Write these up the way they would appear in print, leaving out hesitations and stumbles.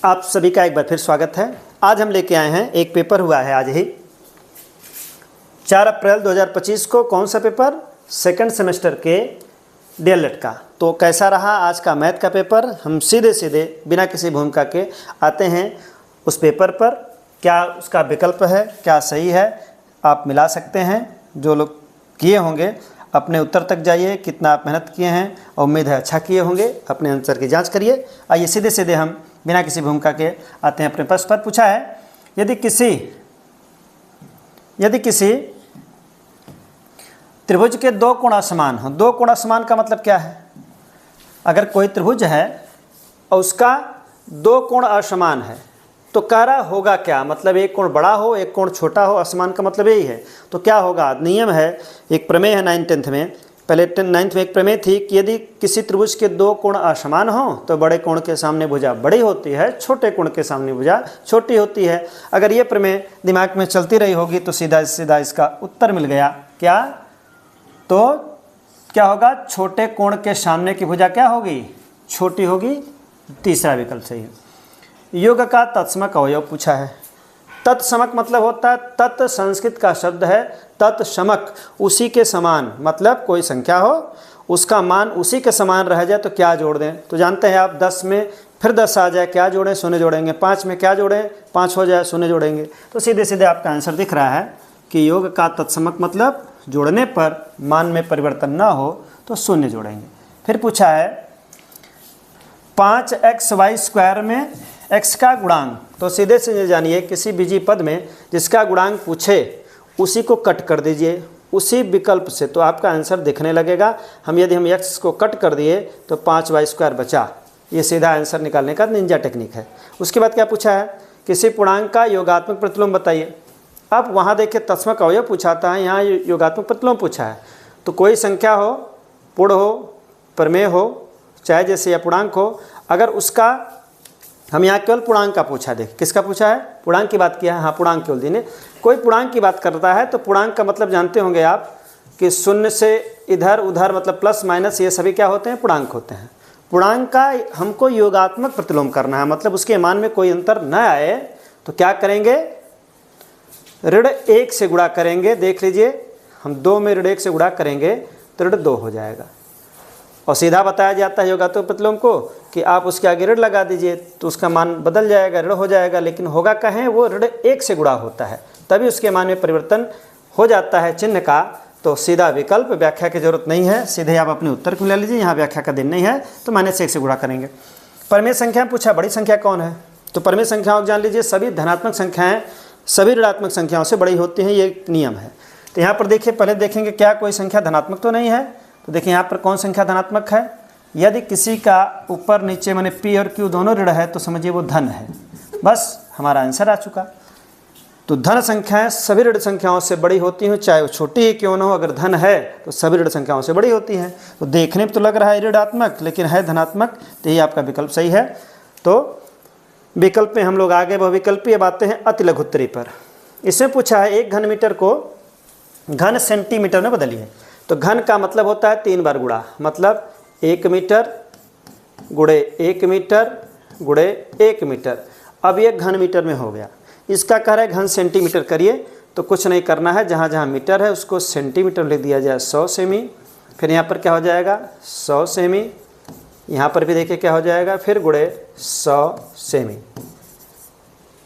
आप सभी का एक बार फिर स्वागत है। आज हम लेके आए हैं, एक पेपर हुआ है आज ही 4 अप्रैल 2025 को। कौन सा पेपर? सेकंड सेमेस्टर के डीएलएड का। तो कैसा रहा आज का मैथ का पेपर? हम सीधे सीधे बिना किसी भूमिका के आते हैं उस पेपर पर। क्या उसका विकल्प है, क्या सही है, आप मिला सकते हैं। जो लोग किए होंगे अपने उत्तर तक जाइए, कितना आप मेहनत किए हैं, और उम्मीद है अच्छा किए होंगे। अपने आंसर की जांच करिए। आइए सीधे सीधे हम बिना किसी भूमिका के आते हैं अपने प्रश्न पर। पूछा है, यदि किसी त्रिभुज के दो कोण असमान हो। दो कोण असमान का मतलब क्या है? अगर कोई त्रिभुज है और उसका दो कोण असमान है तो कार्य होगा क्या? मतलब एक कोण बड़ा हो, एक कोण छोटा हो। असमान का मतलब यही है। तो क्या होगा? नियम है, एक प्रमेय है 9th-10th में। पहले 9th में एक प्रमेय थी कि यदि किसी त्रिभुज के दो कोण असमान हो तो बड़े कोण के सामने भुजा बड़ी होती है, छोटे कोण के सामने भुजा छोटी होती है। अगर ये प्रमेय दिमाग में चलती रही होगी तो सीधा सीधा इसका उत्तर मिल गया। क्या? तो क्या होगा? छोटे कोण के सामने की भुजा क्या होगी? छोटी होगी। तीसरा विकल्प सही है। योग का तत्समक अवयव पूछा है। तत्समक मतलब होता है, तत् संस्कृत का शब्द है, तत्समक उसी के समान। मतलब कोई संख्या हो, उसका मान उसी के समान रह जाए तो क्या जोड़ दें? तो जानते हैं आप, 10 में फिर 10 आ जाए, क्या जोड़ें? शून्य जोड़ेंगे। 5 में क्या जोड़ें? 5 हो जाए, शून्य जोड़ेंगे। तो सीधे सीधे आपका आंसर दिख रहा है कि योग का तत्समक मतलब जोड़ने पर मान में परिवर्तन ना हो तो शून्य जोड़ेंगे। फिर पूछा है 5xy² में x का गुणांक। तो सीधे सीधे जानिए, किसी बीजी पद में जिसका गुणांक पूछे उसी को कट कर दीजिए उसी विकल्प से, तो आपका आंसर दिखने लगेगा। यदि हम x को कट कर दिए तो 5y² बचा। ये सीधा आंसर निकालने का निंजा टेक्निक है। उसके बाद क्या पूछा है? किसी पूर्णांक का योगात्मक प्रतिलोम बताइए। अब वहाँ देखिए तत्समक अवयव पूछा था, यहाँ योगात्मक प्रतिलोम पूछा है। तो कोई संख्या हो, पूर्ण हो, प्रमेय हो, चाहे जैसे या पूर्णांक हो, अगर उसका हम यहाँ केवल पूर्णांक का पूछा। देख किसका पूछा है? पूर्णांक की बात किया है। हाँ, पूर्णांक केवल दिने। कोई पूर्णांक की बात करता है तो पूर्णांक का मतलब जानते होंगे आप कि शून्य से इधर उधर, मतलब प्लस माइनस, ये सभी क्या होते हैं? पूर्णांक होते हैं। पूर्णांक का हमको योगात्मक प्रतिलोम करना है, मतलब उसके मान में कोई अंतर न आए। तो क्या करेंगे? ऋण 1 से गुणा करेंगे। देख लीजिए, हम 2 में ऋण 1 से गुणा करेंगे तो ऋण 2 हो जाएगा। और सीधा बताया जाता है योगात्मक प्रतिलोम को कि आप उसके आगे ऋण लगा दीजिए तो उसका मान बदल जाएगा, ऋण हो जाएगा। लेकिन होगा कहें, वो ऋण 1 से गुणा होता है, तभी उसके मान में परिवर्तन हो जाता है चिन्ह का। तो सीधा विकल्प, व्याख्या की जरूरत नहीं है, सीधे आप अपने उत्तर को ले लीजिए। यहाँ व्याख्या का दिन नहीं है तो -1 से गुणा करेंगे। परमेय संख्या पूछा, बड़ी संख्या कौन है? तो परमेय संख्याओं को जान लीजिए, सभी धनात्मक संख्याएँ सभी ऋणात्मक संख्याओं से बड़ी होती हैं, ये एक नियम है। तो यहाँ पर देखिए, पहले देखेंगे क्या कोई संख्या धनात्मक तो नहीं है। तो देखिए यहाँ पर कौन संख्या धनात्मक है? यदि किसी का ऊपर नीचे माने P और Q दोनों ऋण है तो समझिए वो धन है। बस हमारा आंसर आ चुका। तो धन संख्याएं सभी ऋण संख्याओं से बड़ी होती हैं, चाहे वो छोटी ही क्यों न हो। अगर धन है तो सभी ऋण संख्याओं से बड़ी होती हैं। तो देखने में तो लग रहा है ऋणात्मक, लेकिन है धनात्मक। तो यही आपका विकल्प सही है। तो विकल्प में हम लोग आगे बहुविकल्पीय बातें हैं अति लघुत्तरी पर। इसमें पूछा है 1 घन मीटर को घन सेंटीमीटर में बदलिए। तो घन का मतलब होता है 3 बार गुणा, मतलब 1 मीटर गुणे 1 मीटर गुणे 1 मीटर। अब ये घन मीटर में हो गया। इसका कह रहा है घन सेंटीमीटर करिए। तो कुछ नहीं करना है, जहाँ जहाँ मीटर है उसको सेंटीमीटर लिख दिया जाए, 100 सेमी। फिर यहाँ पर क्या हो जाएगा? 100 सेमी। यहाँ पर भी देखिए क्या हो जाएगा, फिर गुणे 100 सेमी।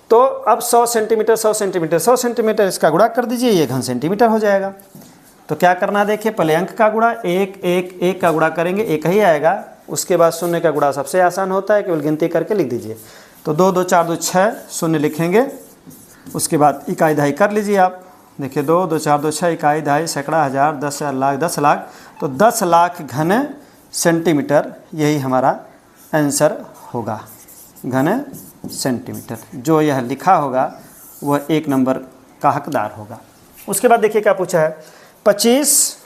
तो अब 100 सेंटीमीटर 100 सेंटीमीटर 100 सेंटीमीटर इसका गुणा कर दीजिए, ये घन सेंटीमीटर हो जाएगा। तो क्या करना है? देखिए, पहले अंक का गुणा 1 1 1 का गुणा करेंगे, 1 ही आएगा। उसके बाद शून्य का गुणा सबसे आसान होता है, केवल गिनती करके लिख दीजिए। तो 2 2 4 2 6 शून्य लिखेंगे। उसके बाद इकाई दहाई कर लीजिए आप। देखिए 2 2 4 2 6 इकाई दहाई सैकड़ा हज़ार 10 लाख 10 लाख। तो 10 लाख घन सेंटीमीटर यही हमारा आंसर होगा, घन सेंटीमीटर। जो यह लिखा होगा वह 1 नंबर का हकदार होगा। उसके बाद देखिए क्या पूछा है, 25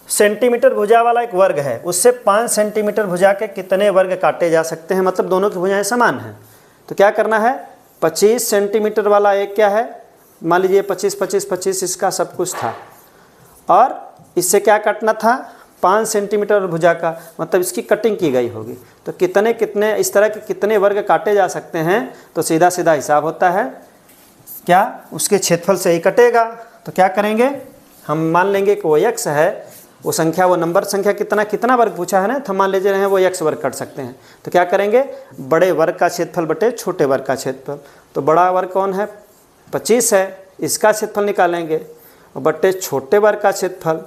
सेंटीमीटर भुजा वाला एक वर्ग है, उससे 5 सेंटीमीटर भुजा के कितने वर्ग काटे जा सकते हैं? मतलब दोनों की भुजाएं समान हैं। तो क्या करना है? 25 सेंटीमीटर वाला एक क्या है, मान लीजिए 25 25 25 इसका सब कुछ था, और इससे क्या काटना था? 5 सेंटीमीटर और भुजा का, मतलब इसकी कटिंग की गई होगी। तो कितने कितने इस तरह के कितने वर्ग काटे जा सकते हैं, तो सीधा सीधा हिसाब होता है क्या, उसके क्षेत्रफल से ही कटेगा। तो क्या करेंगे, हम मान लेंगे कि वो x है, वो संख्या, वो नंबर संख्या कितना वर्ग पूछा है ना, तो हम मान लीजिए हैं वो x वर्ग कट सकते हैं। तो क्या करेंगे, बड़े वर्ग का क्षेत्रफल बटे छोटे वर्ग का क्षेत्रफल। तो बड़ा वर्ग कौन है, 25 है, इसका क्षेत्रफल निकालेंगे, और बटे छोटे वर्ग का क्षेत्रफल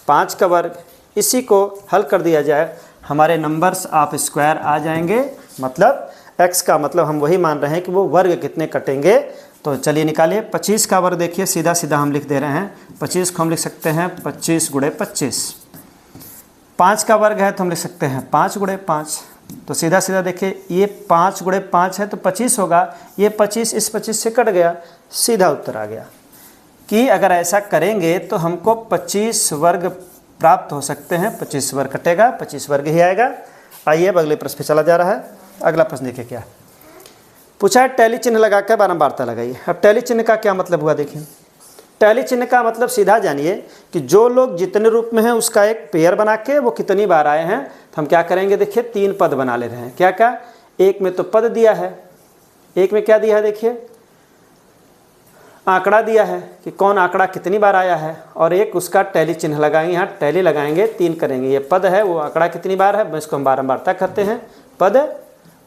5 का वर्ग। इसी को हल कर दिया जाए, हमारे नंबर्स ऑफ स्क्वायर आ जाएंगे। मतलब x का मतलब हम वही मान रहे हैं कि वो वर्ग कितने कटेंगे। तो चलिए निकालिए, 25 का वर्ग देखिए सीधा सीधा हम लिख दे रहे हैं। 25 को हम लिख सकते हैं 25 गुणे 25। 5 का वर्ग है तो हम लिख सकते हैं 5 गुणे 5। तो सीधा सीधा देखिए, ये 5 गुणे 5 है तो 25 होगा, ये 25 इस 25 से कट गया, सीधा उत्तर आ गया कि अगर ऐसा करेंगे तो हमको 25 वर्ग प्राप्त हो सकते हैं। 25 वर्ग कटेगा, 25 वर्ग ही आएगा। आइए अब अगले प्रश्न पे चला जा रहा है। अगला प्रश्न देखिए क्या पूछा है, टैली चिन्ह लगाकर बारंबारता लगाइए। अब टैली चिन्ह का क्या मतलब हुआ देखिए, टैली चिन्ह का मतलब सीधा जानिए कि जो लोग जितने रूप में हैं उसका एक पेयर बना के वो कितनी बार आए हैं। तो हम क्या करेंगे, देखिए 3 पद बना ले रहे हैं। क्या क्या, एक में तो पद दिया है, एक में क्या दिया है देखिए, आंकड़ा दिया है कि कौन आंकड़ा कितनी बार आया है, और एक उसका टैली चिन्ह लगाएंगे, यहाँ टैली लगाएंगे 3 करेंगे। ये पद है, वो आंकड़ा कितनी बार है, इसको हम बारंबारता करते हैं पद,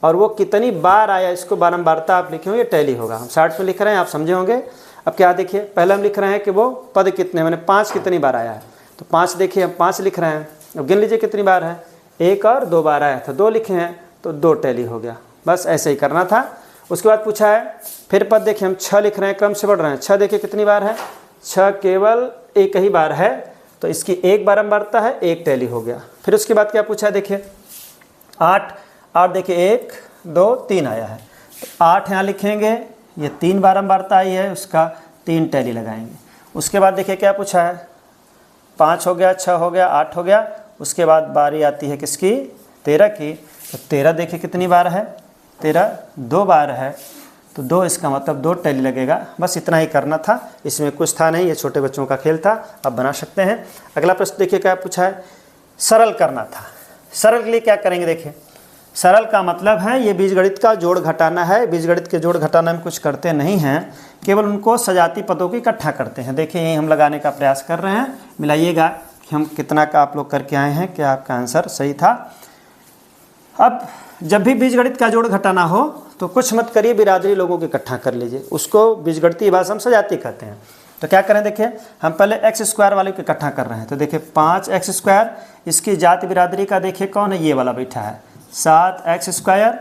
और वो कितनी बार आया इसको बारंबारता आप लिखे हो, ये टैली होगा। हम शार्ट में लिख रहे हैं, आप समझे होंगे। अब क्या देखिए, पहले हम लिख रहे हैं कि वो पद कितने, मैंने 5 कितनी बार आया है, तो 5 देखिए हम 5 लिख रहे हैं। अब गिन लीजिए कितनी बार है, 1 और 2 बार आया था, 2 लिखे हैं तो 2 टैली हो गया। बस ऐसे ही करना था। उसके बाद पूछा है फिर पद देखिए, हम 6 लिख रहे हैं, क्रम से बढ़ रहे हैं। 6 देखिए कितनी बार है, 6 केवल एक ही बार है, तो इसकी एक बारंबारता है, 1 टैली हो गया। फिर उसके बाद क्या पूछा है देखिए, 8 देखिए 1 2 3 आया है, तो 8 यहाँ लिखेंगे, ये 3 बारंबारता आई है, उसका 3 टैली लगाएंगे। उसके बाद देखिए क्या पूछा है, 5 हो गया, 6 हो गया, 8 हो गया। उसके बाद बारी आती है किसकी, 13 की। तो 13 देखिए कितनी बार है, 13 2 बार है, तो 2 इसका मतलब 2 टैली लगेगा। बस इतना ही करना था, इसमें कुछ था नहीं, ये छोटे बच्चों का खेल था, आप बना सकते हैं। अगला प्रश्न देखिए क्या पूछा है, सरल करना था। सरल के लिए क्या करेंगे देखिए, सरल का मतलब है ये बीजगणित का जोड़ घटाना है। बीजगणित के जोड़ घटाना में कुछ करते नहीं हैं, केवल उनको सजाती पदों की इकट्ठा करते हैं। देखिए यही हम लगाने का प्रयास कर रहे हैं, मिलाइएगा कि हम कितना का आप लोग करके आए हैं, क्या आपका आंसर सही था। अब जब भी बीजगणित का जोड़ घटाना हो तो कुछ मत करिए, बिरादरी लोगों को इकट्ठा कर लीजिए, उसको बीजगणितीय भाषा में सजाती कहते हैं। तो क्या करें देखिए, हम पहले एक्स स्क्वायर वाले को इकट्ठा कर रहे हैं। तो देखिए 5x स्क्वायर, इसकी जाति बिरादरी का देखिए कौन है, ये वाला बैठा है 7x स्क्वायर।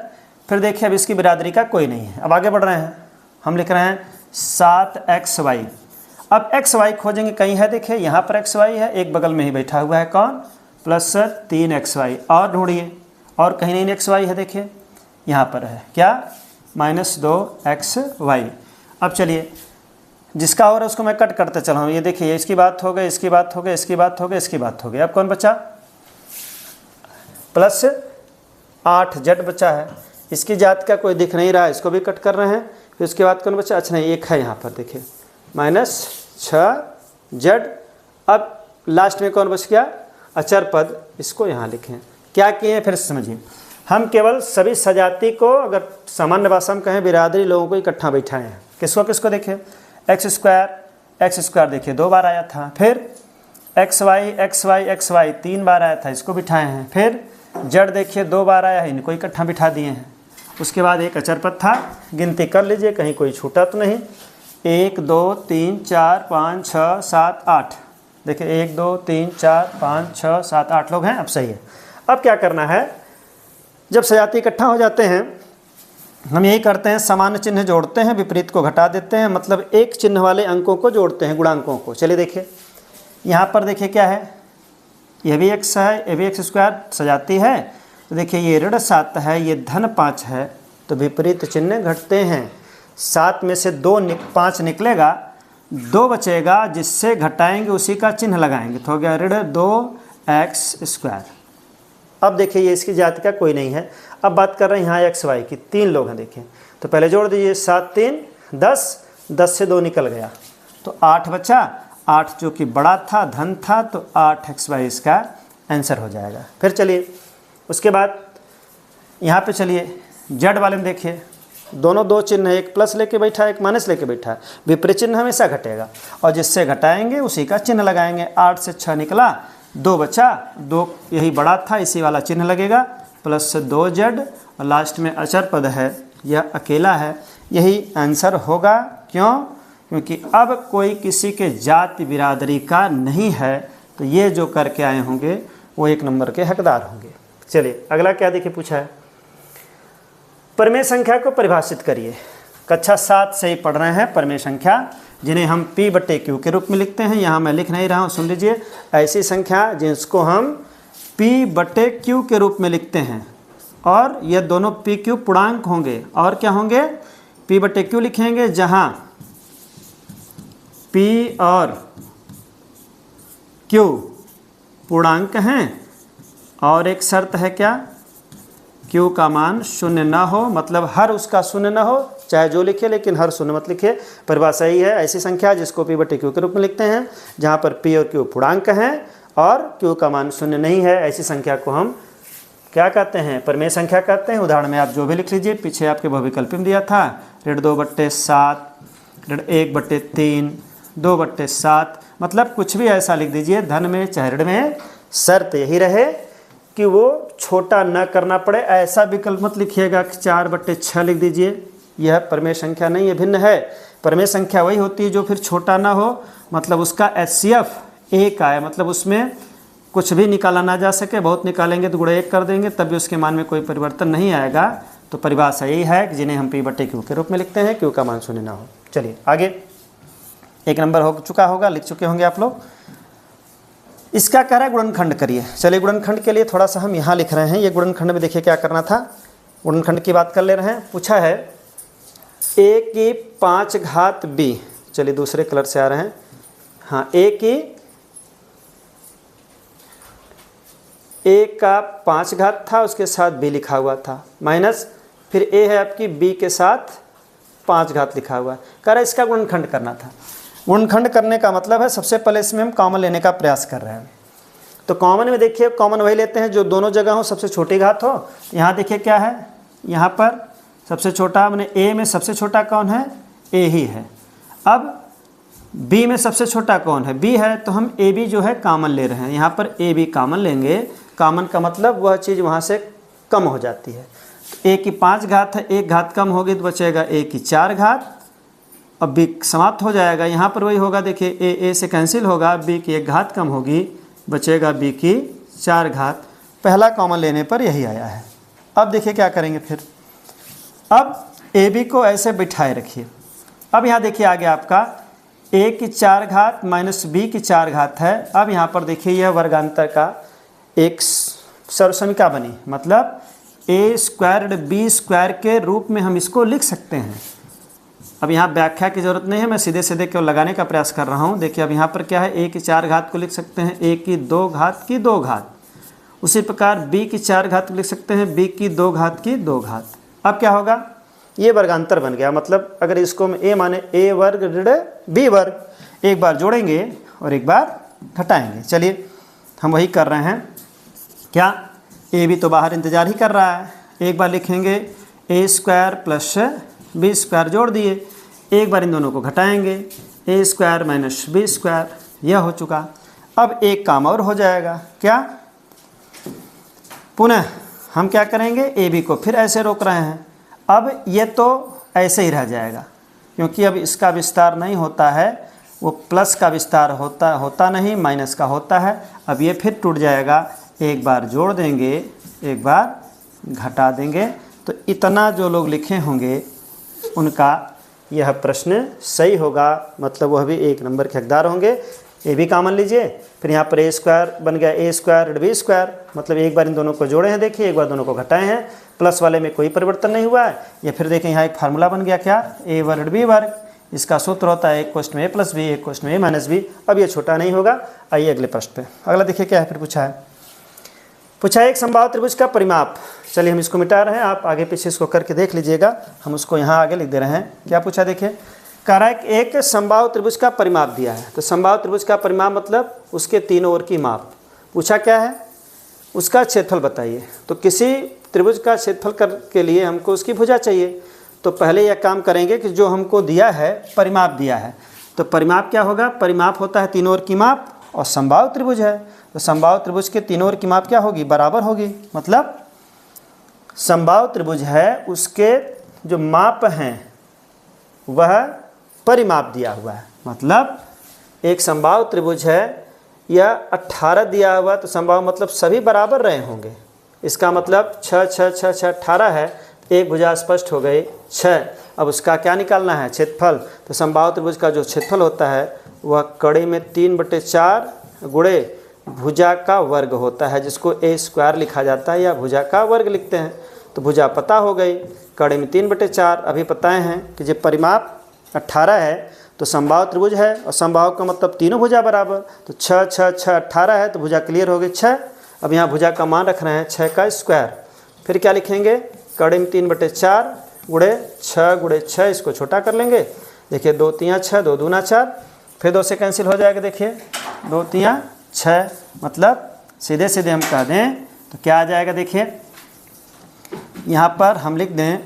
फिर देखिए अब इसकी बिरादरी का कोई नहीं है। अब आगे बढ़ रहे हैं, हम लिख रहे हैं 7xy। अब xy खोजेंगे, कहीं है देखिए यहाँ पर xy है, एक बगल में ही बैठा हुआ है कौन, प्लस 3xy। और ढूंढिए, और कहीं नहीं xy है, देखिए यहाँ पर है क्या, -2xy। अब चलिए जिसका हो रहा है उसको मैं कट करते चला हूँ। ये देखिए इसकी बात हो गई, इसकी बात हो गई, इसकी बात हो गई, इसकी बात हो गई। अब कौन बचा, प्लस 8z बचा है। इसकी जात का कोई दिख नहीं रहा, इसको भी कट कर रहे हैं। फिर उसके बाद कौन बचा, अच्छा नहीं, एक है यहाँ पर देखिए -6z। अब लास्ट में कौन बच गया, अचर पद, इसको यहाँ लिखें। क्या किए हैं फिर समझिए, हम केवल सभी सजाती को, अगर सामान्य भाषा में कहें बिरादरी लोगों को इकट्ठा बैठाए हैं। किसको किसको देखिए, एक्स स्क्वायर देखिए 2 बार आया था। फिर xy 3 बार आया था, इसको बिठाए हैं। फिर जड़ देखिए 2 बार आया है, इनको इकट्ठा बिठा दिए हैं। उसके बाद एक अचर पद था, गिनती कर लीजिए कहीं कोई छूटा तो नहीं। 1 2 3 4 5 6 7 8, देखिए 1 2 3 4 5 6 7 8 लोग हैं। अब सही है। अब क्या करना है, जब सजाती इकट्ठा हो जाते हैं हम यही करते हैं, समान चिन्ह जोड़ते हैं, विपरीत को घटा देते हैं, मतलब एक चिन्ह वाले अंकों को जोड़ते हैं, गुणांकों को। चलिए देखिए यहाँ पर देखिए क्या है, यह भी x है, ये भी x स्क्वायर सजाती है। तो देखिए ये ऋण 7 है, ये धन 5 है, तो विपरीत चिन्ह घटते हैं। 7 में से 5 निकलेगा, 2 बचेगा, जिससे घटाएंगे उसी का चिन्ह लगाएंगे, तो हो गया ऋण 2x स्क्वायर। अब देखिए ये इसकी जाति का कोई नहीं है। अब बात कर रहे हैं यहाँ xy की, 3 लोग हैं देखिए, तो पहले जोड़ दीजिए 7 3 10, 10 से 2 निकल गया तो 8 बचा। 8 जो कि बड़ा था, धन था, तो 8xy इसका आंसर हो जाएगा। फिर चलिए उसके बाद यहाँ पे चलिए जेड वाले में देखिए, दोनों दो चिन्ह है, एक प्लस लेके बैठा है एक माइनस लेके बैठा है, विपरीत चिन्ह हमेशा घटेगा और जिससे घटाएंगे उसी का चिन्ह लगाएंगे। 8 से 6 निकला, 2 बचा, 2 यही बड़ा था इसी वाला चिन्ह लगेगा, प्लस 2z और लास्ट में अचर पद है यह अकेला है, यही आंसर होगा। क्यों? क्योंकि अब कोई किसी के जाति बिरादरी का नहीं है, तो ये जो करके आए होंगे वो 1 नंबर के हकदार होंगे। चलिए अगला क्या देखिए पूछा है, परमेय संख्या को परिभाषित करिए। कक्षा 7 से ही पढ़ रहे हैं परमेय संख्या, जिन्हें हम p/q के रूप में लिखते हैं। यहाँ मैं लिख नहीं रहा हूँ, सुन लीजिए। ऐसी संख्या जिसको हम p/q के रूप में लिखते हैं और ये दोनों pq पूर्णांक होंगे और क्या होंगे, p/q लिखेंगे जहाँ p और q पूर्णांक हैं और एक शर्त है क्या, q का मान शून्य ना हो, मतलब हर उसका शून्य ना हो, चाहे जो लिखे लेकिन हर शून्य मत लिखे। परिभाषा यही है, ऐसी संख्या जिसको p/q के रूप में लिखते हैं जहाँ पर p और q पूर्णांक हैं और q का मान शून्य नहीं है, ऐसी संख्या को हम क्या कहते हैं, परमेय संख्या कहते हैं। उदाहरण में आप जो भी लिख लीजिए, पीछे आपके बहुविकल्प में दिया था, 2/7, 1/3, 2/7, मतलब कुछ भी ऐसा लिख दीजिए धन में चाहे ऋण में, शर्त यही रहे कि वो छोटा न करना पड़े। ऐसा विकल्प मत लिखिएगा कि 4/6 लिख दीजिए, यह परमेय संख्या नहीं है, भिन्न है। परमेय संख्या वही होती है जो फिर छोटा ना हो, मतलब उसका HCF 1 आए, मतलब उसमें कुछ भी निकाला ना जा सके, बहुत निकालेंगे तो गुणा 1 कर देंगे तब भी उसके मान में कोई परिवर्तन नहीं आएगा। तो परिभाषा यही है कि जिन्हें हम p/q के रूप में लिखते हैं, q का मान शून्य ना हो। चलिए आगे, 1 नंबर हो चुका होगा, लिख चुके होंगे आप लोग। इसका कह रहा है गुणनखंड करिए। चलिए गुणनखंड के लिए थोड़ा सा हम यहाँ लिख रहे हैं, ये गुणनखंड में देखिए क्या करना था, गुणनखंड की बात कर ले रहे हैं। पूछा है a की 5 घात b, चलिए दूसरे कलर से आ रहे हैं, हाँ a का 5 घात था, उसके साथ b लिखा हुआ था, माइनस फिर a है आपकी b के साथ 5 घात लिखा हुआ है। कह रहा है इसका गुणनखंड करना था। गुणनखंड करने का मतलब है सबसे पहले इसमें हम कॉमन लेने का प्रयास कर रहे हैं। तो कॉमन में देखिए, कॉमन वही लेते हैं जो दोनों जगह हो, सबसे छोटी घात हो। यहाँ देखिए क्या है, यहाँ पर सबसे छोटा मैंने a में सबसे छोटा कौन है, a ही है। अब b में सबसे छोटा कौन है, b है, तो हम ab जो है कॉमन ले रहे हैं। यहाँ पर ab कॉमन लेंगे, कॉमन का मतलब वह चीज़ वहाँ से कम हो जाती है। a की 5 घात है, 1 घात कम होगी तो बचेगा a की 4 घात, अब b समाप्त हो जाएगा। यहाँ पर वही होगा, देखिए a से कैंसिल होगा, b की 1 घात कम होगी, बचेगा b की 4 घात। पहला कॉमन लेने पर यही आया है। अब देखिए क्या करेंगे फिर, अब ab को ऐसे बिठाए रखिए। अब यहाँ देखिए आगे आपका a की 4 घात माइनस b की 4 घात है। अब यहाँ पर देखिए यह वर्गांतर का एक सर्वसमीका बनी, मतलब a² b² के रूप में हम इसको लिख सकते हैं। अब यहाँ व्याख्या की ज़रूरत नहीं है, मैं सीधे सीधे केवल लगाने का प्रयास कर रहा हूँ। देखिए अब यहाँ पर क्या है, a की 4 घात को लिख सकते हैं a की 2 घात की 2 घात, उसी प्रकार b की 4 घात को लिख सकते हैं b की 2 घात की 2 घात। अब क्या होगा, ये वर्गांतर बन गया, मतलब अगर इसको हम a माने a वर्ग ऋण b वर्ग, एक बार जोड़ेंगे और एक बार घटाएंगे। चलिए हम वही कर रहे हैं। क्या, a भी तो बाहर इंतज़ार ही कर रहा है। एक बार लिखेंगे a² प्लस b² जोड़ दिए, एक बार इन दोनों को घटाएंगे, a² माइनस b², यह हो चुका। अब एक काम और हो जाएगा, क्या, पुनः हम क्या करेंगे, ab को फिर ऐसे रोक रहे हैं। अब ये तो ऐसे ही रह जाएगा, क्योंकि अब इसका विस्तार नहीं होता है, वो प्लस का विस्तार होता नहीं, माइनस का होता है। अब ये फिर टूट जाएगा, एक बार जोड़ देंगे, एक बार घटा देंगे। तो इतना जो लोग लिखे होंगे उनका यह प्रश्न सही होगा, मतलब वह भी 1 नंबर के हकदार होंगे। ए भी कॉमन लीजिए, फिर यहाँ पर a² बन गया a² b², मतलब एक बार इन दोनों को जोड़े हैं, देखिए एक बार दोनों को घटाए हैं, प्लस वाले में कोई परिवर्तन नहीं हुआ है। या फिर देखें यहाँ एक फार्मूला बन गया, क्या, a वर्ग b वर्ग, इसका सूत्र होता है 1 + a + b 1 + a - b। अब ये छोटा नहीं होगा। आइए अगले प्रश्न पे, अगला देखिए क्या है, फिर पूछा है एक समबाहु त्रिभुज का परिमाप। चलिए हम इसको मिटा रहे हैं, आप आगे पीछे इसको करके देख लीजिएगा, हम उसको यहाँ आगे लिख दे रहे हैं। क्या पूछा, देखिए कह रहा है कि एक समबाहु त्रिभुज का परिमाप दिया है। तो समबाहु त्रिभुज का परिमाप मतलब उसके तीनों ओर की माप। पूछा क्या है, उसका क्षेत्रफल बताइए। तो किसी त्रिभुज का क्षेत्रफल के लिए हमको उसकी भुजा चाहिए। तो पहले यह काम करेंगे कि जो हमको दिया है परिमाप दिया है, तो परिमाप क्या होगा, परिमाप होता है तीनों ओर की माप, और समबाहु त्रिभुज है तो समबाहु त्रिभुज के तीनों ओर की माप क्या होगी, बराबर होगी। मतलब समबाहु त्रिभुज है उसके जो माप हैं वह परिमाप दिया हुआ है। मतलब एक समबाहु त्रिभुज है, यह 18 दिया हुआ, तो समबाहु मतलब सभी बराबर रहे होंगे। इसका मतलब 6 6 6 6 18 है, एक भुजा स्पष्ट हो गई 6। अब उसका क्या निकालना है, क्षेत्रफल। तो समबाहु त्रिभुज का जो क्षेत्रफल होता है वह कड़ी में 3/4 गुणे भुजा का वर्ग होता है, जिसको a² लिखा जाता है या भुजा का वर्ग लिखते हैं। तो भुजा पता हो गई, कड़ी में 3/4 अभी पताए हैं कि जब परिमाप 18 है तो समबाहु त्रिभुज है, और समबाहु का मतलब तीनों भुजा बराबर। तो 6 6 6 18 है, तो भुजा क्लियर हो गई 6। अब यहाँ भुजा का मान रख रहे हैं 6 का स्क्वायर। फिर क्या लिखेंगे, कड़ी में 3/4 गुणे 6 गुणे 6, इसको छोटा कर लेंगे। देखिए 2 3 6, 2 दूना 4, फिर 2 से कैंसिल हो जाएगा। देखिए 2 3 6, मतलब सीधे सीधे हम कह दें तो क्या आ जाएगा। देखिए यहाँ पर हम लिख दें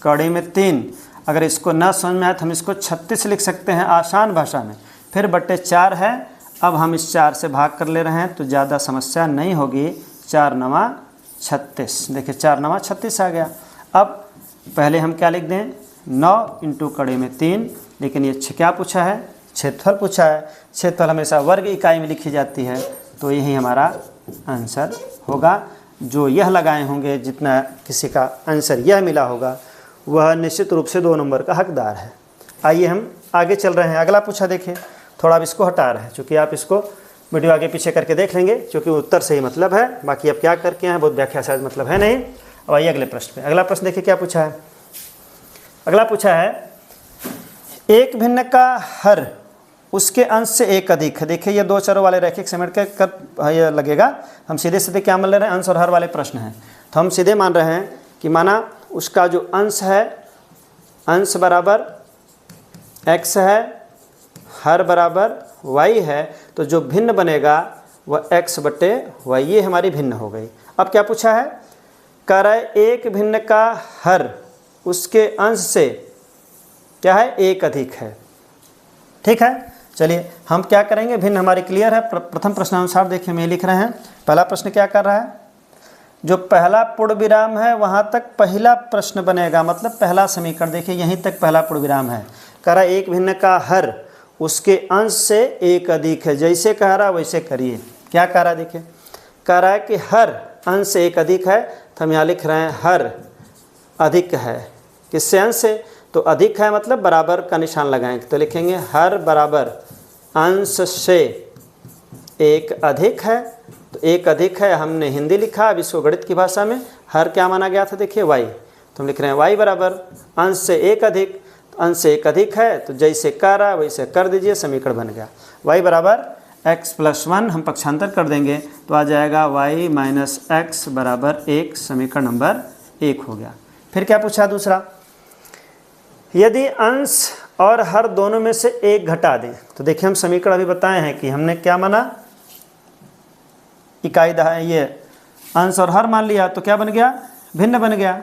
कड़ी में 3, अगर इसको ना समझ में आए तो हम इसको 36 लिख सकते हैं आसान भाषा में। फिर बटे 4 है, अब हम इस 4 से भाग कर ले रहे हैं तो ज़्यादा समस्या नहीं होगी। 4 9 36, देखिए 4 9 36 आ गया। अब पहले हम क्या लिख दें, 9 इंटू कड़ी में 3, लेकिन ये क्या पूछा है, क्षेत्रफल पूछा है। क्षेत्रफल हमेशा वर्ग इकाई में लिखी जाती है, तो यही हमारा आंसर होगा। जो यह लगाए होंगे, जितना किसी का आंसर यह मिला होगा, वह निश्चित रूप से 2 नंबर का हकदार है। आइए हम आगे चल रहे हैं। अगला पूछा देखिए, थोड़ा अब इसको हटा रहे हैं, चूँकि आप इसको वीडियो आगे पीछे करके देख लेंगे, क्योंकि उत्तर से ही मतलब है, बाकी अब क्या करके हैं बहुत व्याख्या शायद मतलब है नहीं। अब आइए अगले प्रश्न पे। अगला प्रश्न देखिए क्या पूछा है। अगला पूछा है, एक भिन्न का हर उसके अंश से एक अधिक है। देखिए ये 2 चरों वाले रैखिक समेट के कर ये लगेगा। हम सीधे सीधे क्या मान ले रहे हैं, अंश और हर वाले प्रश्न हैं, तो हम सीधे मान रहे हैं कि माना उसका जो अंश है, अंश बराबर x है, हर बराबर y है, तो जो भिन्न बनेगा वह x/y, ये हमारी भिन्न हो गई। अब क्या पूछा है, कह रहा है एक भिन्न का हर उसके अंश से क्या है, एक अधिक है। ठीक है, चलिए हम क्या करेंगे, भिन्न हमारी क्लियर है। प्रथम प्रश्नानुसार देखिए मैं लिख रहे हैं। पहला प्रश्न क्या कर रहा है, जो पहला पूर्ण विराम है वहाँ तक पहला प्रश्न बनेगा, मतलब पहला समीकरण। देखिए यहीं तक पहला पूर्ण विराम है। कह रहा है एक भिन्न का हर उसके अंश से एक अधिक है। जैसे कह रहा वैसे करिए। क्या कह रहा है, देखिए कह रहा है कि हर अंश से एक अधिक है, तो हम यहाँ लिख रहे हैं हर अधिक है किससे, अंश से। तो अधिक है मतलब बराबर का निशान लगाएंगे, तो लिखेंगे हर बराबर अंश से एक अधिक है। तो एक अधिक है हमने हिंदी लिखा, अब इसको गणित की भाषा में हर क्या माना गया था, देखिए y। तो हम लिख रहे हैं y बराबर अंश से एक अधिक, अंश से एक अधिक है तो जैसे कर रहा वैसे कर दीजिए, समीकरण बन गया। y बराबर x + 1, हम पक्षांतर कर देंगे तो आ जाएगा y - x बराबर 1, समीकरण नंबर 1 हो गया। फिर क्या पूछा दूसरा, यदि अंश और हर दोनों में से एक घटा दें। तो देखिए हम समीकरण अभी बताए हैं कि हमने क्या माना, इकाई ये अंश और हर मान लिया, तो क्या बन गया, भिन्न बन गया।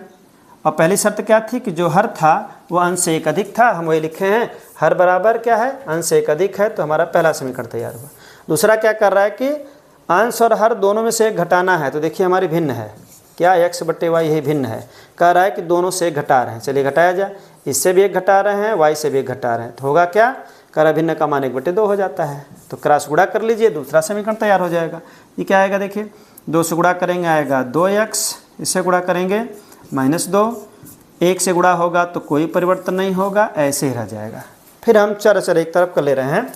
और पहली शर्त क्या थी कि जो हर था वो अंश से एक अधिक था, हम वही लिखे हैं हर बराबर क्या है, अंश से एक अधिक है, तो हमारा पहला समीकरण तैयार हुआ। दूसरा क्या कर रहा है कि अंश और हर दोनों में से एक घटाना है, तो देखिए हमारी भिन्न है क्या, x/y यही भिन्न है। कह रहा है कि दोनों से एक घटा रहे हैं, चलिए घटाया जाए। इससे भी एक घटा रहे हैं, y से भी एक घटा रहे हैं, तो होगा क्या, कह रहा भिन्न का मान 1/2 हो जाता है। तो क्रॉस गुणा कर लीजिए, दूसरा समीकरण तैयार हो जाएगा। ये क्या आएगा, देखिए 2 से गुणा करेंगे आएगा 2x, इससे गुणा करेंगे -2, 1 से गुणा होगा तो कोई परिवर्तन नहीं होगा, ऐसे ही रह जाएगा। फिर हम चर एक तरफ कर ले रहे हैं,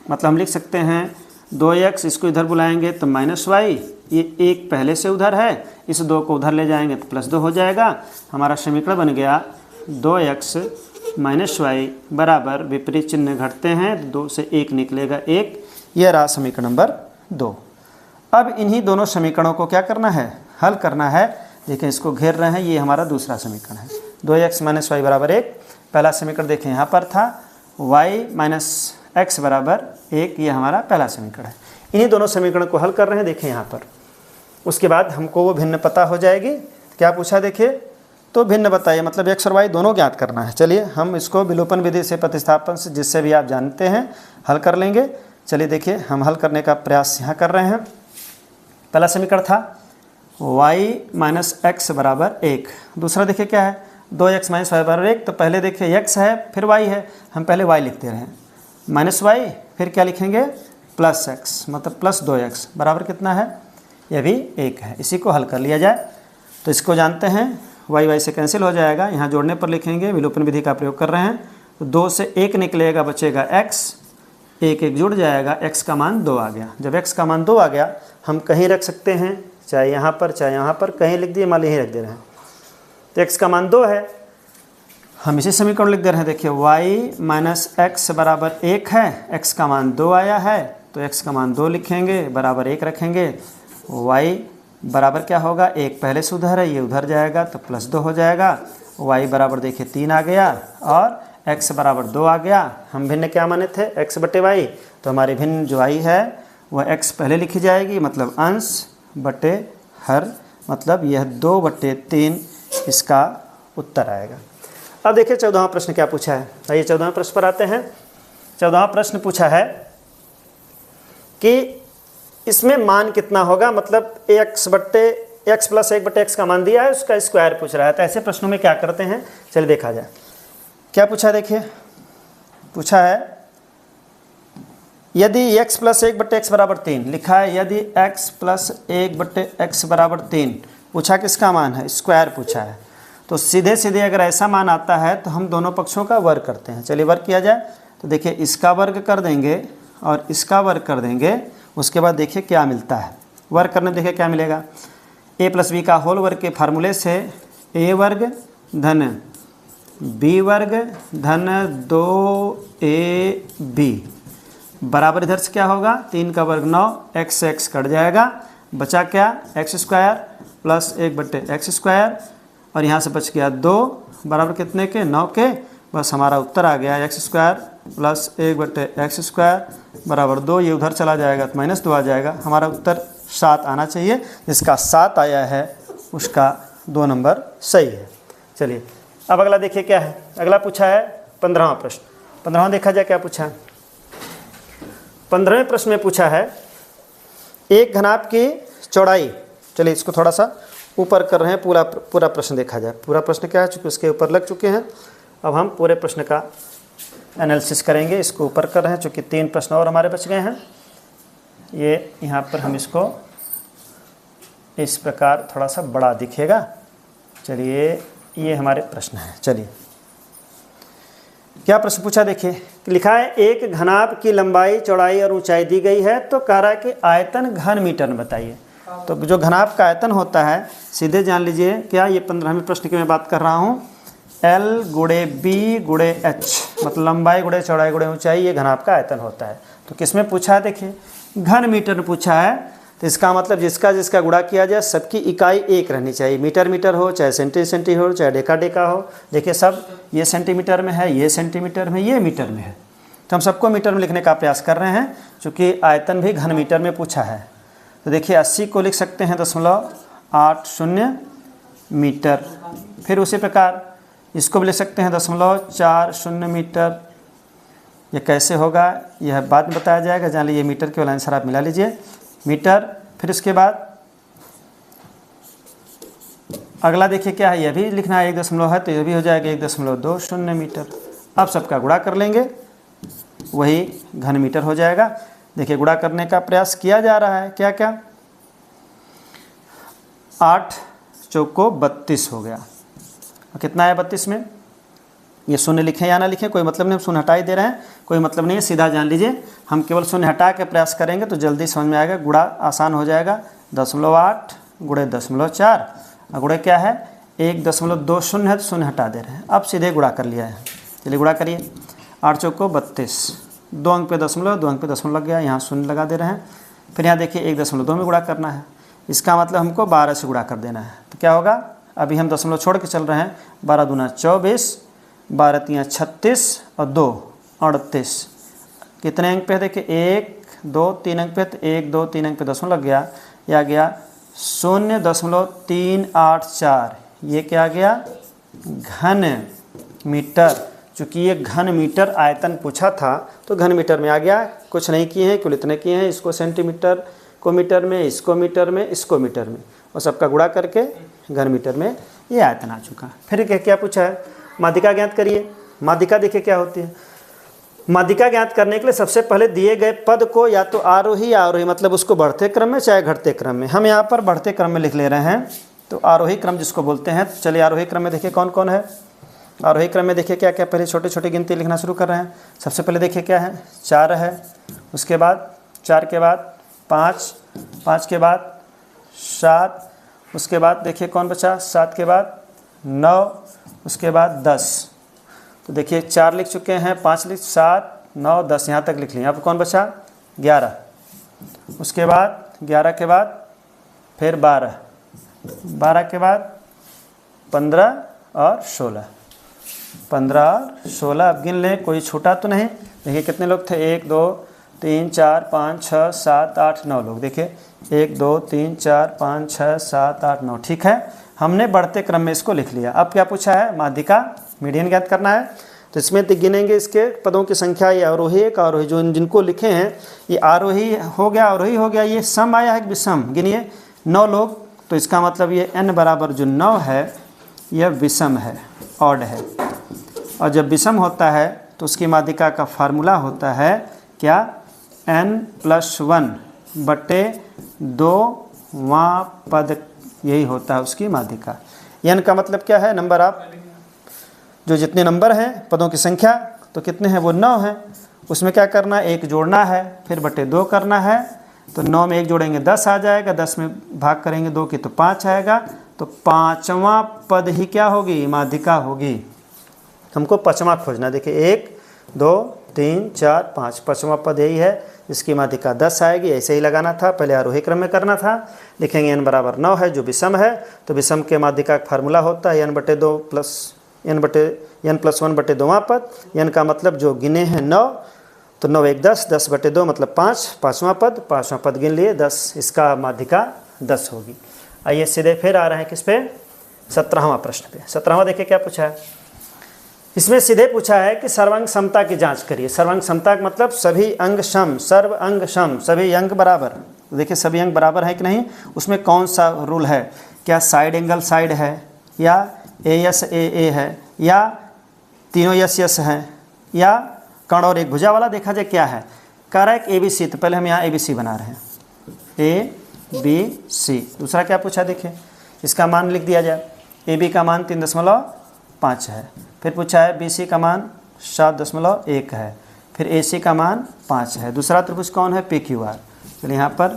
मतलब हम लिख सकते हैं 2x, इसको इधर बुलाएंगे तो -y, ये 1 पहले से उधर है, इस 2 को उधर ले जाएंगे तो +2 हो जाएगा। हमारा समीकरण बन गया 2x - y बराबर, विपरीत चिन्ह घटते हैं 2 से 1 निकलेगा 1, यह रहा समीकरण नंबर 2। अब इन्हीं दोनों समीकरणों को क्या करना है, हल करना है। देखिए इसको घेर रहे हैं, ये हमारा दूसरा समीकरण है। 2x - y बराबर 1, पहला समीकरण देखें यहाँ पर था y - x बराबर 1, ये हमारा पहला समीकरण है। इन्हीं दोनों समीकरण को हल कर रहे हैं। देखें यहाँ पर उसके बाद हमको वो भिन्न पता हो जाएगी। क्या पूछा देखिए, तो भिन्न बताइए, मतलब x और y दोनों ज्ञात करना है। चलिए हम इसको विलोपन विधि से, प्रतिस्थापन से, जिससे भी आप जानते हैं हल कर लेंगे। चलिए देखिए हम हल करने का प्रयास यहाँ कर रहे हैं। पहला समीकरण था y माइनस एक्स बराबर 1। दूसरा देखिए क्या है, 2x माइनस वाई बराबर 1। तो पहले देखिए x है फिर y है, हम पहले y लिखते रहे, माइनस वाई फिर क्या लिखेंगे प्लस x, मतलब प्लस 2x बराबर कितना है, यह भी 1 है। इसी को हल कर लिया जाए। तो इसको जानते हैं y से कैंसिल हो जाएगा, यहाँ जोड़ने पर लिखेंगे, विलोपन विधि का प्रयोग कर रहे हैं। तो 2 से 1 निकलेगा, बचेगा x, 1 1 जुड़ जाएगा, x का मान 2 आ गया। जब x का मान 2 आ गया, हम कहीं रख सकते हैं, चाहे यहाँ पर चाहे यहाँ पर, कहीं लिख दिए, मान यहीं रख दे रहे हैं। तो x का मान 2 है, हम इसी समीकरण लिख दे रहे हैं। देखिए y माइनस एक्स बराबर 1 है, x का मान 2 आया है, तो x का मान 2 लिखेंगे, बराबर 1 रखेंगे। y बराबर क्या होगा, 1 पहले से उधर है, ये उधर जाएगा तो प्लस 2 हो जाएगा। y बराबर देखिए 3 आ गया और x बराबर 2 आ गया। हम भिन्न क्या माने थे, x बटे y, तो हमारी भिन्न जो y है वह x पहले लिखी जाएगी, मतलब अंश बटे हर, मतलब यह 2 बटे 3 इसका उत्तर आएगा। अब देखिए 14वां प्रश्न क्या पूछा है। आइए 14वें प्रश्न पर आते हैं। 14वां प्रश्न पूछा है कि इसमें मान कितना होगा, मतलब x प्लस 1 बटे x का मान दिया है, उसका स्क्वायर पूछ रहा है। तो ऐसे प्रश्नों में क्या करते हैं, चलिए देखा जाए। क्या पूछा देखिए, पूछा है यदि x प्लस 1 बटे x बराबर 3 लिखा है, यदि x प्लस 1 बटे x बराबर 3, पूछा किसका मान है, स्क्वायर पूछा है। तो सीधे सीधे अगर ऐसा मान आता है तो हम दोनों पक्षों का वर्ग करते हैं। चलिए वर्ग किया जाए। तो देखिए इसका वर्ग कर देंगे और इसका वर्ग कर देंगे, उसके बाद देखिए क्या मिलता है। वर्ग करने देखिए क्या मिलेगा, a प्लस बी का होल वर्ग के फार्मूले से a वर्ग धन b वर्ग धन 2ab बराबर, इधर से क्या होगा, 3 का वर्ग 9, x कट जाएगा, बचा क्या, x स्क्वायर प्लस 1 बटे एक्स स्क्वायर, और यहाँ से बच गया 2 बराबर कितने के, 9 के। बस हमारा उत्तर आ गया x स्क्वायर प्लस 1 बटे एक्स स्क्वायर बराबर 2। ये उधर चला जाएगा तो माइनस 2 आ जाएगा। हमारा उत्तर 7 आना चाहिए। जिसका 7 आया है उसका 2 नंबर सही है। चलिए अब अगला देखिए क्या है। अगला पूछा है 15वां प्रश्न। 15वां देखा जाए क्या पूछा है। 15वें प्रश्न में पूछा है एक घनाभ की चौड़ाई, चलिए इसको थोड़ा सा ऊपर कर रहे हैं, पूरा प्रश्न देखा जाए। पूरा प्रश्न क्या है, चूँकि उसके ऊपर लग चुके हैं, अब हम पूरे प्रश्न का एनालिसिस करेंगे। इसको ऊपर कर रहे हैं चूँकि 3 प्रश्न और हमारे बच गए हैं। ये यहाँ पर हम इसको इस प्रकार थोड़ा सा बड़ा दिखेगा। चलिए ये हमारे प्रश्न हैं। चलिए क्या प्रश्न पूछा देखिए, लिखा है एक घनाभ की लंबाई चौड़ाई और ऊंचाई दी गई है, तो कह रहा है कि आयतन घन मीटर में बताइए। तो जो घनाभ का आयतन होता है सीधे जान लीजिए क्या, ये 15वें प्रश्न की मैं बात कर रहा हूँ, L गुणे B गुणे H, मतलब लंबाई गुणे चौड़ाई गुणे ऊंचाई, ये घनाभ का आयतन होता है। तो किस में पूछा है देखिए, घन मीटर में पूछा है। तो इसका मतलब जिसका जिसका गुणा किया जाए सबकी इकाई एक रहनी चाहिए। मीटर मीटर हो, चाहे सेंटी हो, चाहे डेका डेका हो। देखिए सब ये सेंटीमीटर में है, ये सेंटीमीटर में, ये मीटर में है, तो हम सबको मीटर में लिखने का प्रयास कर रहे हैं चूँकि आयतन भी घन मीटर में पूछा है। तो देखिए 80 को लिख सकते हैं 0.80 मीटर। फिर उसी प्रकार इसको भी लिख सकते हैं 0.40 मीटर। ये कैसे होगा यह बाद में बताया जाएगा, जान लीजिए मीटर केवल आंसर आप मिला लीजिए मीटर। फिर उसके बाद अगला देखिए क्या है, यह भी लिखना है 1 दशमलव है, तो यह भी हो जाएगा 1.20 मीटर। अब सबका गुणा कर लेंगे, वही घन मीटर हो जाएगा। देखिए गुणा करने का प्रयास किया जा रहा है, क्या क्या, 8 चौको 32 हो गया। और कितना है 32 में, ये शून्य लिखें या ना लिखें कोई मतलब नहीं, हम शून्य हटा ही दे रहे हैं, कोई मतलब नहीं है, सीधा जान लीजिए। हम केवल शून्य हटा के प्रयास करेंगे तो जल्दी समझ में आएगा, गुणा आसान हो जाएगा। 0.8 गुणे 0.4, गुणे क्या है 1.20 है, तो शून्य हटा दे रहे हैं। अब सीधे गुणा कर लिया है। चलिए गुणा करिए, 8 चौको 32, 2 अंक पे दशमलव, 2 अंक पे दशमलव लग गया, यहाँ शून्य लगा दे रहे हैं। फिर यहाँ देखिए 1.2 में गुणा करना है, इसका मतलब हमको 12 से गुणा कर देना है। तो क्या होगा, अभी हम दशमलव छोड़ के चल रहे हैं, 12 दूना 24, 12 तियाँ 36 और 2 38। कितने अंक पे है देखिए, 1 2 3 अंक पे, तो 1 2 3 अंक पे दशमलव लग गया, या गया 0.384, ये क्या आ गया घन मीटर। चूँकि ये घन मीटर आयतन पूछा था तो घन मीटर में आ गया, कुछ नहीं किए हैं, कुल इतने किए हैं, इसको सेंटीमीटर को मीटर में, इसको मीटर में, इसको मीटर में, और सबका गुणा करके घन मीटर में ये आयतन आ चुका। फिर क्या पूछा है, माध्यिका ज्ञात करिए। माध्यिका देखिए क्या होती है। माध्यिका ज्ञात करने के लिए सबसे पहले दिए गए पद को या तो आरोही या अवरोही, मतलब उसको बढ़ते क्रम में चाहे घटते क्रम में, हम यहाँ पर बढ़ते क्रम में लिख ले रहे हैं, तो आरोही क्रम जिसको बोलते हैं। तो चलिए आरोही क्रम में देखिए कौन कौन है। आरोही क्रम में देखिए क्या क्या, पहले छोटे छोटे गिनती लिखना शुरू कर रहे हैं। सबसे पहले देखिए क्या है, 4 है, उसके बाद 4 के बाद 5, 5 के बाद 7, उसके बाद देखिए कौन बचा, 7 के बाद 9, उसके बाद 10। तो देखिए 4 लिख चुके हैं, 5 लिख, 7, 9, 10 यहाँ तक लिख लिए। अब कौन बचा 11, उसके बाद 11 के बाद फिर 12, 12 के बाद 15 और 16, 15 और 16। अब गिन लें, कोई छूटा तो नहीं। देखिए कितने लोग थे, 1 2 3 4 5 6 7 8 9 लोग। देखिए 1 2 3 4 5 6 7 8 9, ठीक है। हमने बढ़ते क्रम में इसको लिख लिया। अब क्या पूछा है, माध्यिका मीडियन ज्ञात करना है। तो इसमें गिनेंगे इसके पदों की संख्या, ये आरोही एक आरोही, जो जिनको लिखे हैं ये आरोही हो गया, आरोही हो गया, ये सम आया है कि विषम, गिनिए 9 लोग। तो इसका मतलब ये n बराबर जो 9 है यह विषम है, ऑड है। और जब विषम होता है तो उसकी माध्यिका का फार्मूला होता है क्या, n+1/2वां पद, यही होता है उसकी माध्यिका। n का मतलब क्या है, नंबर ऑफ, जो जितने नंबर हैं पदों की संख्या, तो कितने हैं वो 9 हैं, उसमें क्या करना है, 1 जोड़ना है, फिर बटे 2 करना है। तो 9 में 1 जोड़ेंगे 10 आ जाएगा, 10 में भाग करेंगे 2 की तो 5 आएगा। तो 5वां पद ही क्या होगी, माध्यिका होगी। हमको 5वां खोजना, देखिए 1 2 3 4 5, 5वां पद यही है, इसकी माध्यिका 10 आएगी। ऐसे ही लगाना था, पहले आरोही क्रम में करना था। लिखेंगे n बराबर 9 है जो विषम है, तो विषम के माध्यिका का फार्मूला होता है n/2 प्लस n+1/2वां पद। n का मतलब जो गिने हैं 9, तो 9 1 10, 10/2 मतलब 5, 5वां पद, 5वां पद गिन लिए 10, इसका माध्यिका 10 होगी। आइए सीधे फिर आ रहे हैं किस पे, 17वां प्रश्न पे। 17वां देखिए क्या पूछा है। इसमें सीधे पूछा है कि सर्वांग समता की जांच करिए। सर्वांग समता का मतलब सभी अंग सम, सर्व अंग सम, सभी अंग बराबर। देखिए सभी अंग बराबर है कि नहीं, उसमें कौन सा रूल है, क्या साइड एंगल साइड है, या AS AA है, या तीनों यस हैं, या कर्ण और एक भुजा वाला, देखा जाए क्या है। कह रहा है कि ABC, तो पहले हम यहाँ ABC बना रहे हैं, ABC। दूसरा क्या पूछा, देखिए इसका मान लिख दिया जाए। AB का मान 3.5 है, फिर पूछा है BC का मान 7.1 है, फिर AC का मान 5 है। दूसरा त्रिभुज कौन है, PQR। चलिए यहाँ पर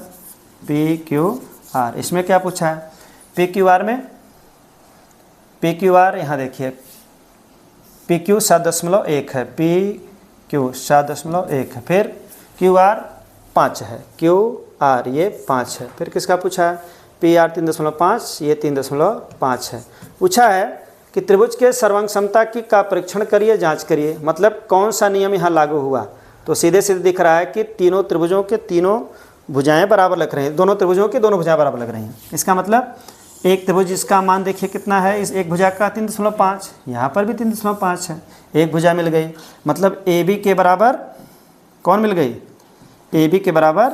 PQR, इसमें क्या पूछा है, PQR में, PQR यहाँ देखिए PQ 7.1 है, PQ 7.1 है, फिर QR 5 है, QR ये 5 है, फिर किसका पूछा है, PR 3.5, ये 3.5 है। पूछा है कि त्रिभुज के सर्वांग समता की का परीक्षण करिए, जांच करिए, मतलब कौन सा नियम यहाँ लागू हुआ। तो सीधे सीधे दिख रहा है कि तीनों त्रिभुजों के तीनों भुजाएं बराबर लग रही हैं, दोनों त्रिभुजों की दोनों भुजाएं बराबर लग रही हैं। इसका मतलब एक त्रिभुज इसका मान देखिए कितना है, इस एक भुजा का 3.5, यहाँ पर भी 3.5 है, एक भुजा मिल गई, मतलब AB के बराबर कौन मिल गई, AB के बराबर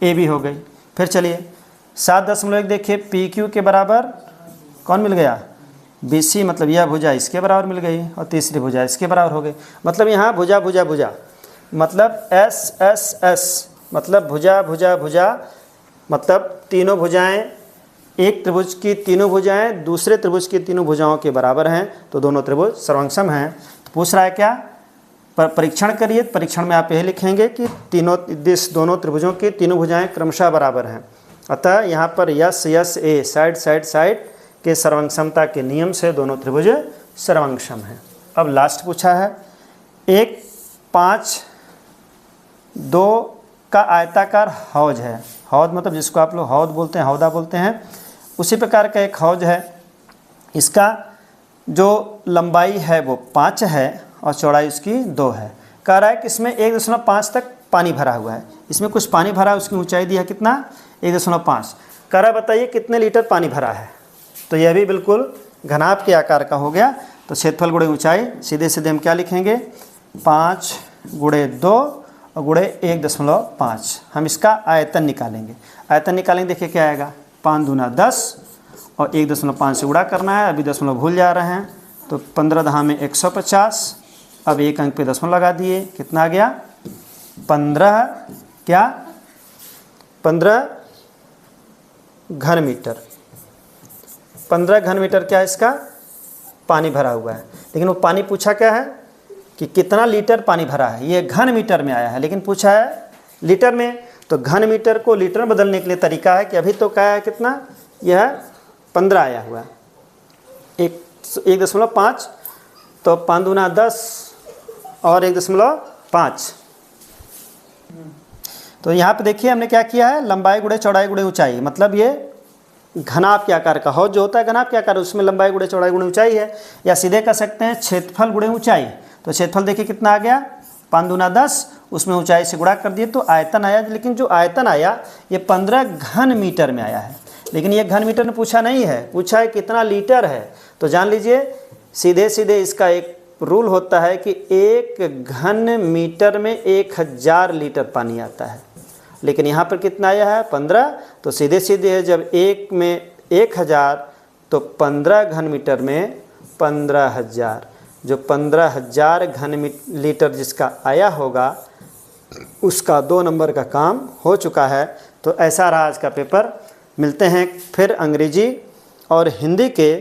AB हो गई। फिर चलिए 7.1 देखिए PQ के बराबर कौन मिल गया, BC, मतलब यह भुजा इसके बराबर मिल गई, और तीसरी भुजा इसके बराबर हो गई। मतलब यहाँ भुजा भुजा भुजा, मतलब S, मतलब भुजा भुजा भुजा, मतलब तीनों भुजाएं, एक त्रिभुज की तीनों भुजाएं दूसरे त्रिभुज की तीनों भुजाओं के बराबर हैं, तो दोनों त्रिभुज सर्वांगसम हैं। तो पूछ रहा है क्या, परीक्षण करिए। परीक्षण में आप यही लिखेंगे कि दोनों त्रिभुजों की तीनों भुजाएं क्रमशः बराबर हैं। अतः यहाँ पर यस A, साइड के सर्वांगसमता के नियम से दोनों त्रिभुज सर्वांगसम हैं। अब लास्ट पूछा है, एक 5-2 का आयताकार हौज है। हौद मतलब जिसको आप लोग हौद बोलते हैं, हौदा बोलते हैं, उसी प्रकार का एक हौज है। इसका जो लंबाई है वो 5 है और चौड़ाई उसकी 2 है। कह रहा है कि इसमें 1.5 तक पानी भरा हुआ है, इसमें कुछ पानी भरा है, उसकी ऊंचाई दी है कितना, 1.5। कह रहा बताइए कितने लीटर पानी भरा है। तो यह भी बिल्कुल घनाभ के आकार का हो गया। तो क्षेत्रफल गुणे ऊंचाई, सीधे सीधे हम क्या लिखेंगे, 5 गुणे 2 और गुणे 1.5। हम इसका आयतन निकालेंगे। आयतन निकालेंगे, देखिए क्या आएगा, 5 दूना 10 और 1.5 से गुणा करना है। अभी दशमलव भूल जा रहे हैं, तो 15 दहा में 150। अब एक अंक पे दशमलव लगा दिए, कितना आ गया, 15 क्या, 15 घन मीटर। 15 घन मीटर क्या है, इसका पानी भरा हुआ है। लेकिन वो पानी पूछा क्या है कि कितना लीटर पानी भरा है, ये घन मीटर में आया है, लेकिन पूछा है लीटर में। तो घन मीटर को लीटर में बदलने के लिए तरीका है कि अभी तो क्या है, कितना, यह 15 आया हुआ है, 1.5, तो 5 दूना 10 और 1.5। तो यहाँ पे देखिए हमने क्या किया है, लंबाई गुणे चौड़ाई गुणे ऊंचाई, मतलब ये घनाभ के आकार का हो, जो होता है घनाभ के आकार, उसमें लंबाई गुणे चौड़ाई गुणे ऊंचाई है। या सीधे कह सकते हैं क्षेत्रफल गुणे ऊंचाई। तो क्षेत्रफल देखिए कितना आ गया, 5 दूना 10, उसमें ऊंचाई से गुणा कर दिए तो आयतन आया। लेकिन जो आयतन आया ये 15 घन मीटर में आया है, लेकिन ये घन मीटर में पूछा नहीं है, पूछा है कितना लीटर है। तो जान लीजिए सीधे सीधे इसका एक रूल होता है कि 1 घन मीटर में 1000 लीटर पानी आता है। लेकिन यहाँ पर कितना आया है, 15। तो सीधे सीधे जब 1 में 1000 तो 15 घन मीटर में 15,000, जो 15,000 घन लीटर जिसका आया होगा उसका 2 नंबर का काम हो चुका है। तो ऐसा रहा आज का पेपर। मिलते हैं फिर अंग्रेजी और हिंदी के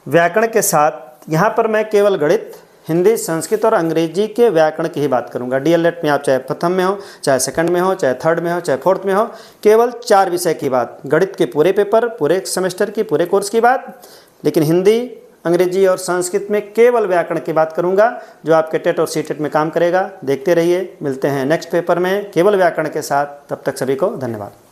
व्याकरण के साथ। यहाँ पर मैं केवल गणित, हिंदी, संस्कृत और अंग्रेजी के व्याकरण की ही बात करूँगा। डीएलएड में आप चाहे प्रथम में हो, चाहे सेकंड में हो, चाहे थर्ड में हो, चाहे फोर्थ में हो, केवल 4 विषय की बात, गणित के पूरे पेपर, पूरे सेमेस्टर की, पूरे कोर्स की बात। लेकिन हिंदी, अंग्रेजी और संस्कृत में केवल व्याकरण की बात करूँगा, जो आपके टेट और सीटेट में काम करेगा। देखते रहिए, मिलते हैं नेक्स्ट पेपर में केवल व्याकरण के साथ। तब तक सभी को धन्यवाद।